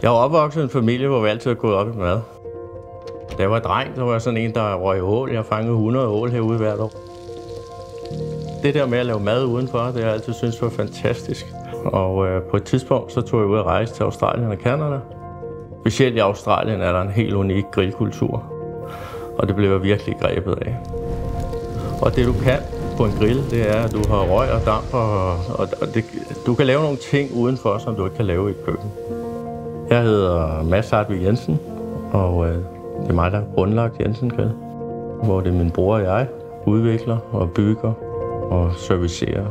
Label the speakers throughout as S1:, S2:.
S1: Jeg var opvokset i en familie, hvor vi altid har gået op i mad. Da jeg var dreng, så var jeg sådan en, der røg ål. Jeg fangede 100 ål herude hvert år. Det der med at lave mad udenfor, det har jeg altid syntes var fantastisk. Og på et tidspunkt, så tog jeg ud at rejse til Australien og Canada. Specielt i Australien er der en helt unik grillkultur. Og det blev jeg virkelig grebet af. Og det du kan på en grill, det er, at du har røg og damp, og du kan lave nogle ting udenfor, som du ikke kan lave i et køkken. Jeg hedder Mads Hartvig Jensen, og det er mig, der har grundlagt Jensen Grill, hvor det er min bror og jeg udvikler og bygger og servicerer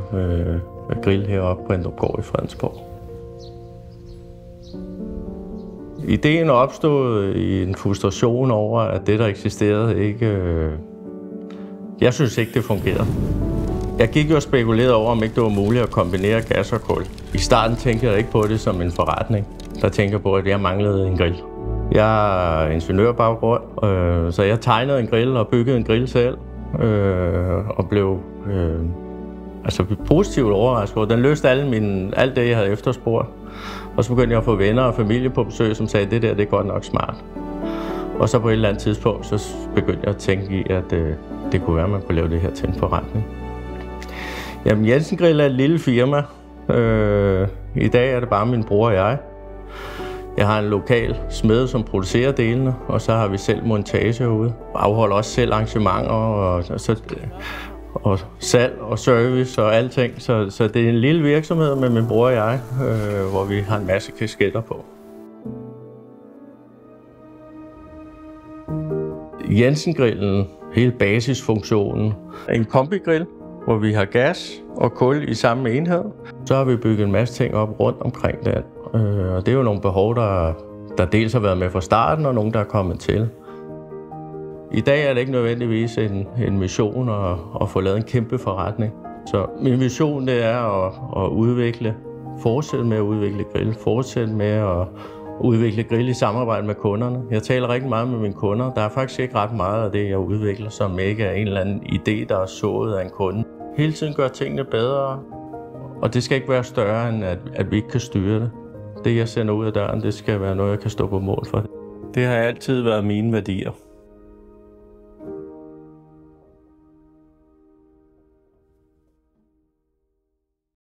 S1: grill heroppe på Endrupgård i Fredensborg. Ideen opstod i en frustration over, at det, der eksisterede, ikke... Jeg synes ikke, det fungerede. Jeg gik jo og spekulerede over, om ikke det var muligt at kombinere gas og kul. I starten tænkte jeg ikke på det som en forretning. Der tænkte jeg på, at jeg manglede en grill. Jeg er ingeniørbaggrund, så jeg tegnede en grill og byggede en grill selv. Og blev positivt overrasket. Den løste alt det, jeg havde efterspurgt. Og så begyndte jeg at få venner og familie på besøg, som sagde, at det der, det er godt nok smart. Og så på et eller andet tidspunkt, så begyndte jeg at tænke i, at det kunne være, at man kunne lave det her til en forretning. Jamen, Jensen Grill er et lille firma. I dag er det bare min bror og jeg. Jeg har en lokal smed, som producerer delene, og så har vi selv montage herude. Afholder også selv arrangementer og salg og service og alting. Så det er en lille virksomhed med min bror og jeg, hvor vi har en masse kasketter på. Jensen Grillen, hele basisfunktionen, er en kombigrill, hvor vi har gas og kul i samme enhed. Så har vi bygget en masse ting op rundt omkring den. Og det er jo nogle behov, der dels har været med fra starten, og nogle, der er kommet til. I dag er det ikke nødvendigvis en mission at få lavet en kæmpe forretning. Så min vision, det er at fortsætte med at udvikle grill, fortsætte med at udvikle grill i samarbejde med kunderne. Jeg taler rigtig meget med mine kunder. Der er faktisk ikke ret meget af det, jeg udvikler, som ikke er en eller anden idé, der er sået af en kunde. Hele tiden gør tingene bedre, og det skal ikke være større, end at vi ikke kan styre det. Det, jeg sender ud af døren, det skal være noget, jeg kan stå på mål for. Det har altid været mine værdier.